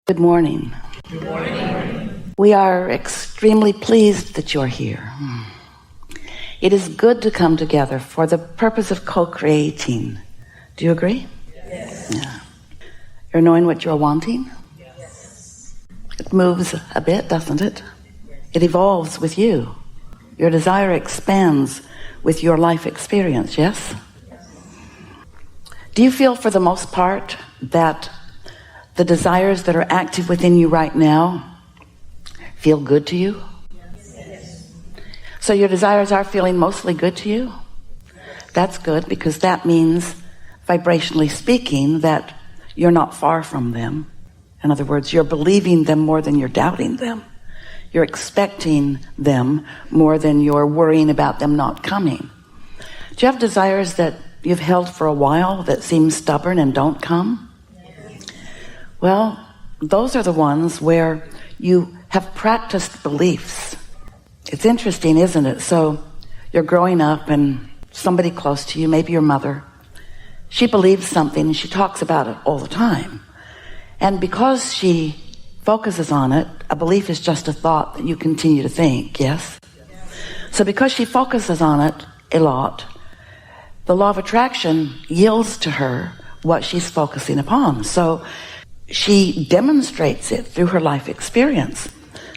Good morning. Good morning. We are extremely pleased that you're here. It is good to come together for the purpose of co-creating. Do you agree? Yes. Yeah. You're knowing what you're wanting? Yes. It moves a bit, doesn't it? It evolves with you. Your desire expands with your life experience, yes? Do you feel for the most part that the desires that are active within you right now feel good to you? Yes. So your desires are feeling mostly good to you? That's good, because that means, vibrationally speaking, that you're not far from them. In other words, you're believing them more than you're doubting them. You're expecting them more than you're worrying about them not coming. Do you have desires that you've held for a while that seem stubborn and don't come? Well, those are the ones where you have practiced beliefs. It's interesting, isn't it? So you're growing up and somebody close to you, maybe your mother, she believes something and she talks about it all the time. And because she focuses on it, a belief is just a thought that you continue to think, yes? So because she focuses on it a lot, the law of attraction yields to her what she's focusing upon. So she demonstrates it through her life experience.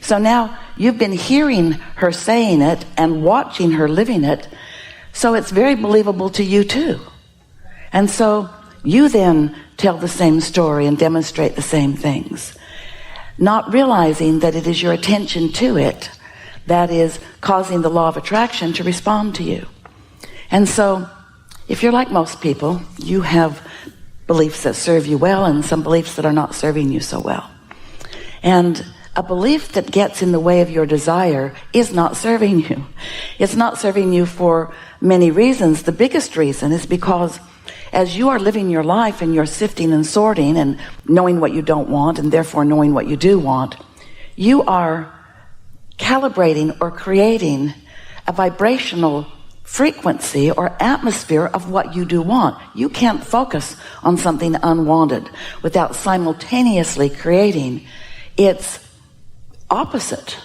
So now you've been hearing her saying it and watching her living it, so it's very believable to you too. And so you then tell the same story and demonstrate the same things, not realizing that it is your attention to it that is causing the law of attraction to respond to you. And so if you're like most people, you have beliefs that serve you well and some beliefs that are not serving you so well. And a belief that gets in the way of your desire is not serving you. It's not serving you for many reasons. The biggest reason is because as you are living your life and you're sifting and sorting and knowing what you don't want and therefore knowing what you do want, you are calibrating or creating a vibrational frequency or atmosphere of what you do want. You can't focus on something unwanted without simultaneously creating its opposite.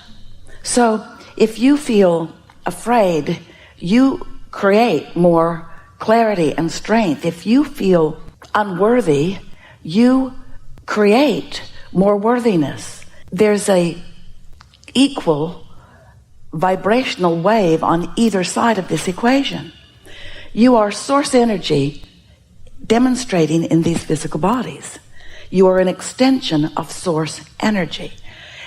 So if you feel afraid, you create more clarity and strength. If you feel unworthy, you create more worthiness. There's a equal vibrational wave on either side of this equation. You are source energy demonstrating in these physical bodies. You are an extension of source energy.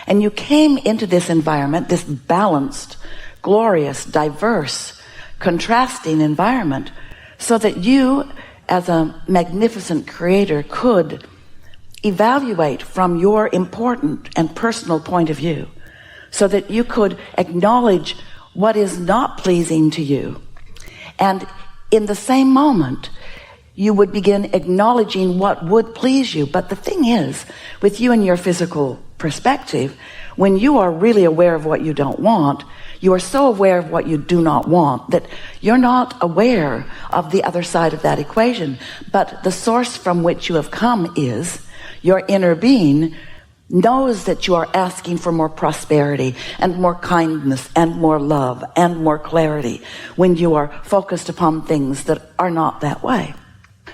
And you came into this environment, this balanced, glorious, diverse, contrasting environment, so that you, as a magnificent creator, could evaluate from your important and personal point of view, so that you could acknowledge what is not pleasing to you. And in the same moment, you would begin acknowledging what would please you. But the thing is, with you and your physical perspective, when you are really aware of what you don't want, you are so aware of what you do not want that you're not aware of the other side of that equation. But the source from which you have come is your inner being knows that you are asking for more prosperity and more kindness and more love and more clarity when you are focused upon things that are not that way.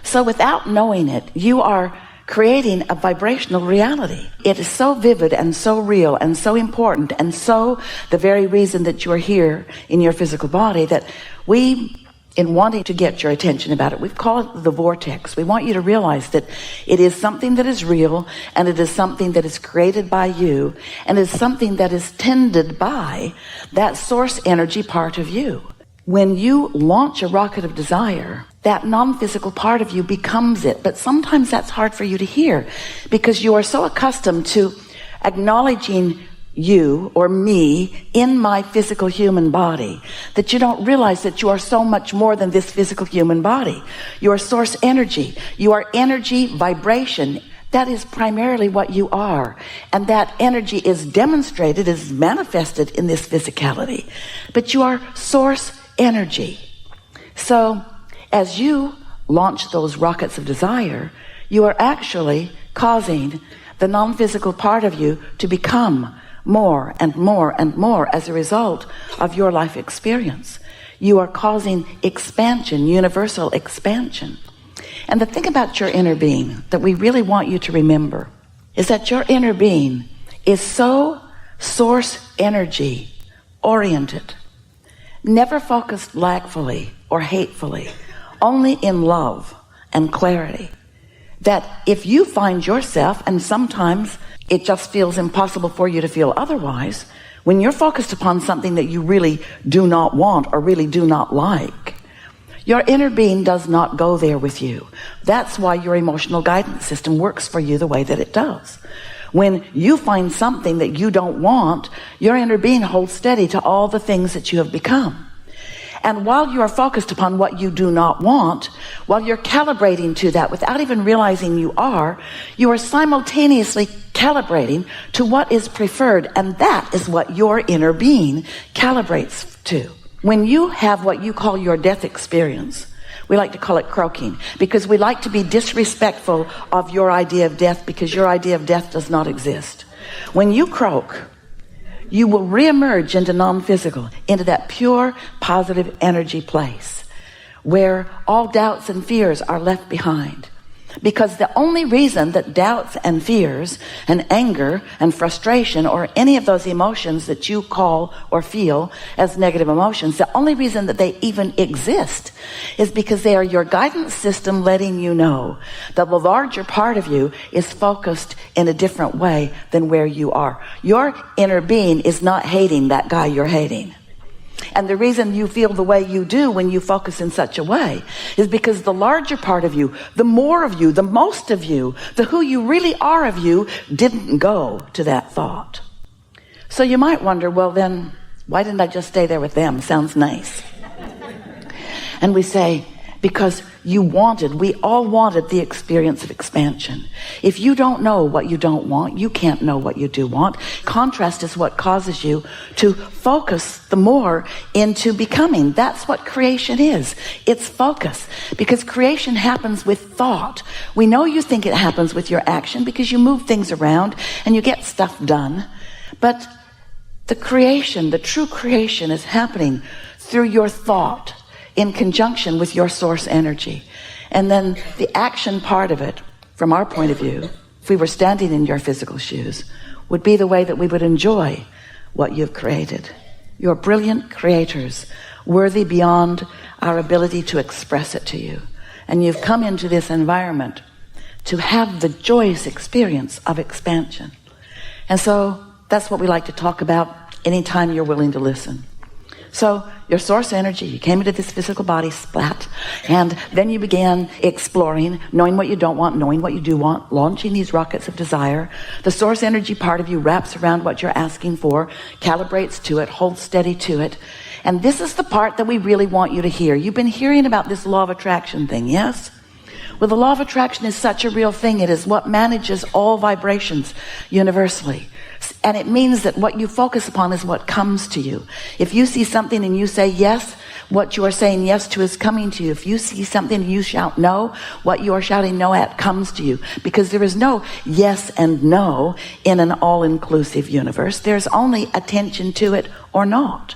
So without knowing it, you are creating a vibrational reality. It is so vivid and so real and so important and so the very reason that you are here in your physical body that we, in wanting to get your attention about it, we've called it the vortex. We want you to realize that it is something that is real, and it is something that is created by you, and it is something that is tended by that source energy part of you. When you launch a rocket of desire, that non-physical part of you becomes it. But sometimes that's hard for you to hear because you are so accustomed to acknowledging you or me in my physical human body that you don't realize that you are so much more than this physical human body. You are source energy. You are energy vibration. That is primarily what you are. And that energy is demonstrated, is manifested in this physicality. But you are source energy. So as you launch those rockets of desire, you are actually causing the non-physical part of you to become more and more and more as a result of your life experience. You are causing expansion, universal expansion. And the thing about your inner being that we really want you to remember is that your inner being is so source energy oriented, never focused lackfully or hatefully, only in love and clarity, that if you find yourself, and sometimes it just feels impossible for you to feel otherwise, when you're focused upon something that you really do not want or really do not like, your inner being does not go there with you. That's why your emotional guidance system works for you the way that it does. When you find something that you don't want, your inner being holds steady to all the things that you have become. And while you are focused upon what you do not want, while you're calibrating to that without even realizing you are simultaneously calibrating to what is preferred, and that is what your inner being calibrates to. When you have what you call your death experience, we like to call it croaking, because we like to be disrespectful of your idea of death, because your idea of death does not exist. When you croak, you will reemerge into non-physical, into that pure positive energy place where all doubts and fears are left behind. Because the only reason that doubts and fears and anger and frustration or any of those emotions that you call or feel as negative emotions, the only reason that they even exist is because they are your guidance system letting you know that the larger part of you is focused in a different way than where you are. Your inner being is not hating that guy you're hating. And the reason you feel the way you do when you focus in such a way is because the larger part of you, the more of you, the most of you, the who you really are of you didn't go to that thought. So you might wonder, well then, why didn't I just stay there with them? Sounds nice. And we say, because we all wanted the experience of expansion. If you don't know what you don't want, you can't know what you do want. Contrast is what causes you to focus the more into becoming. That's what creation is. It's focus. Because creation happens with thought. We know you think it happens with your action because you move things around and you get stuff done. But the creation, the true creation, is happening through your thought, in conjunction with your source energy. And then the action part of it, from our point of view, if we were standing in your physical shoes, would be the way that we would enjoy what you've created. You're brilliant creators, worthy beyond our ability to express it to you. And you've come into this environment to have the joyous experience of expansion. And so that's what we like to talk about anytime you're willing to listen. So your source energy, you came into this physical body, splat, and then you began exploring, knowing what you don't want, knowing what you do want, launching these rockets of desire. The source energy part of you wraps around what you're asking for, calibrates to it, holds steady to it. And this is the part that we really want you to hear. You've been hearing about this law of attraction thing, yes? Well, the law of attraction is such a real thing. It is what manages all vibrations universally. And it means that what you focus upon is what comes to you. If you see something and you say yes, what you are saying yes to is coming to you. If you see something and you shout no, what you are shouting no at comes to you. Because there is no yes and no in an all-inclusive universe. There's only attention to it or not.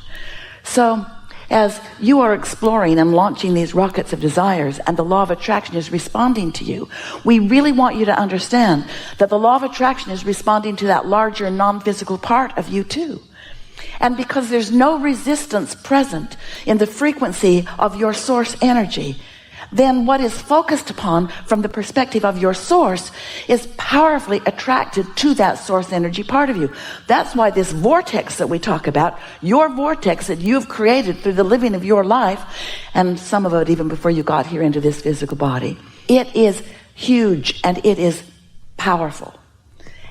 So as you are exploring and launching these rockets of desires and the law of attraction is responding to you, we really want you to understand that the law of attraction is responding to that larger non-physical part of you too. And because there's no resistance present in the frequency of your source energy, then what is focused upon from the perspective of your source is powerfully attracted to that source energy part of you. That's why this vortex that we talk about, your vortex that you've created through the living of your life, and some of it even before you got here into this physical body, it is huge and it is powerful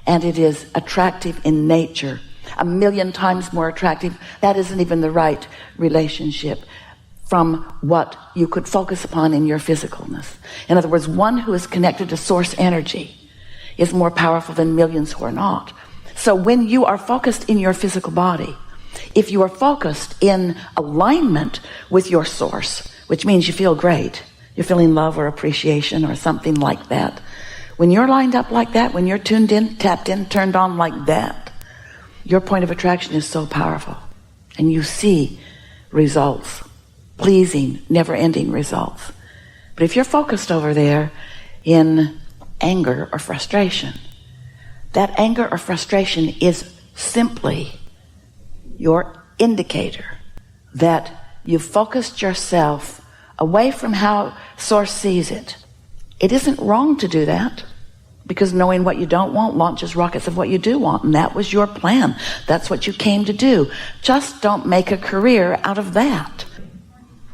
and it is attractive in nature, 1,000,000 times more attractive. That isn't even the right relationship from what you could focus upon in your physicalness. In other words, one who is connected to source energy is more powerful than millions who are not. So when you are focused in your physical body, if you are focused in alignment with your source, which means you feel great, you're feeling love or appreciation or something like that, When you're lined up like that, when you're tuned in, tapped in, turned on like that, your point of attraction is so powerful. And you see results, pleasing, never-ending results. But if you're focused over there in anger or frustration, that anger or frustration is simply your indicator that you've focused yourself away from how Source sees it. It isn't wrong to do that, because knowing what you don't want launches rockets of what you do want, and that was your plan. That's what you came to do. Just don't make a career out of that.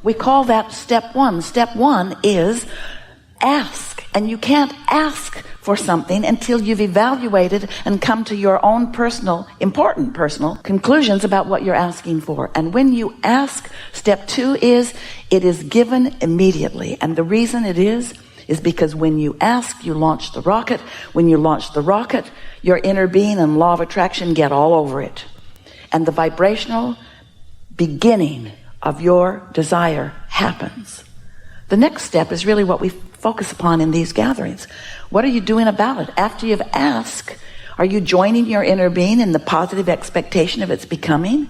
We call that step one. Step one is ask. And you can't ask for something until you've evaluated and come to your own important personal conclusions about what you're asking for. And when you ask, step two is, it is given immediately. And the reason it is because when you ask, you launch the rocket. When you launch the rocket, your inner being and law of attraction get all over it. And the vibrational beginning of your desire happens. The next step is really what we focus upon in these gatherings. What are you doing about it? After you've asked, are you joining your inner being in the positive expectation of its becoming?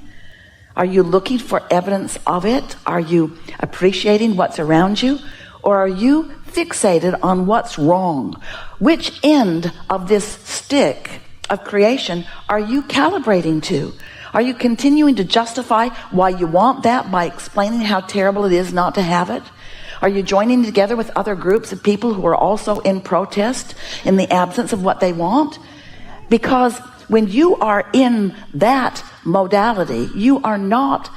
Are you looking for evidence of it? Are you appreciating what's around you? Or are you fixated on what's wrong? Which end of this stick of creation are you calibrating to? Are you continuing to justify why you want that by explaining how terrible it is not to have it? Are you joining together with other groups of people who are also in protest in the absence of what they want? Because when you are in that modality, you are not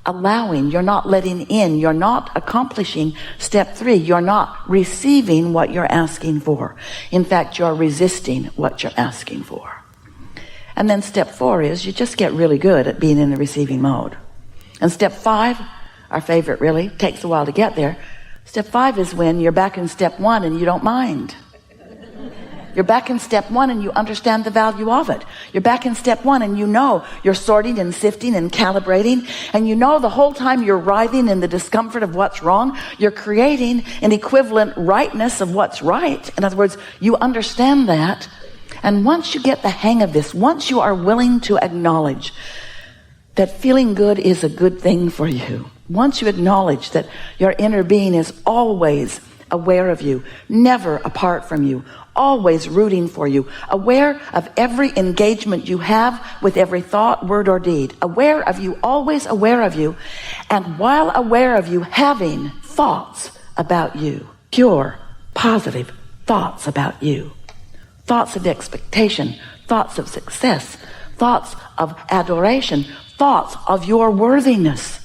allowing, you're not letting in, you're not accomplishing step three. You're not receiving what you're asking for. In fact, you're resisting what you're asking for. And then step four is you just get really good at being in the receiving mode. And step five, our favorite really, takes a while to get there. Step five is when you're back in step one and you don't mind. You're back in step one and you understand the value of it. You're back in step one and you know you're sorting and sifting and calibrating, and you know the whole time you're writhing in the discomfort of what's wrong, you're creating an equivalent rightness of what's right. In other words, you understand that. And once you get the hang of this, once you are willing to acknowledge that feeling good is a good thing for you, once you acknowledge that your inner being is always aware of you, never apart from you, always rooting for you, aware of every engagement you have with every thought, word, or deed, aware of you, always aware of you, and while aware of you, having thoughts about you, pure, positive thoughts about you, thoughts of expectation, thoughts of success, thoughts of adoration, thoughts of your worthiness,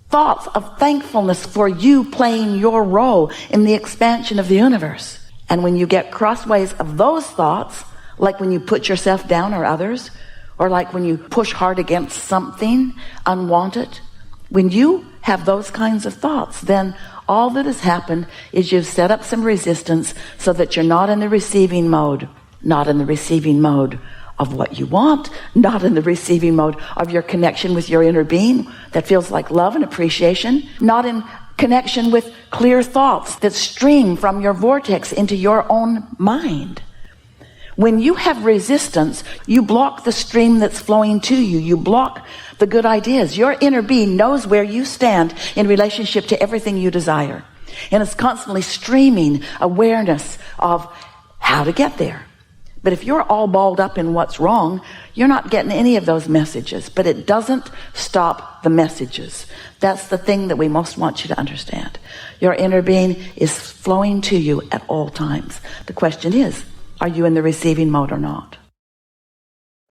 thoughts of thankfulness for you playing your role in the expansion of the universe. And when you get crossways of those thoughts, like when you put yourself down or others, or like when you push hard against something unwanted, when you have those kinds of thoughts, then all that has happened is you've set up some resistance so that you're not in the receiving mode, not in the receiving mode of what you want, not in the receiving mode of your connection with your inner being that feels like love and appreciation, not in connection with clear thoughts that stream from your vortex into your own mind. When you have resistance, you block the stream that's flowing to you. You block the good ideas. Your inner being knows where you stand in relationship to everything you desire. And it's constantly streaming awareness of how to get there. But if you're all balled up in what's wrong, you're not getting any of those messages. But it doesn't stop the messages. That's the thing that we most want you to understand. Your inner being is flowing to you at all times. The question is, are you in the receiving mode or not?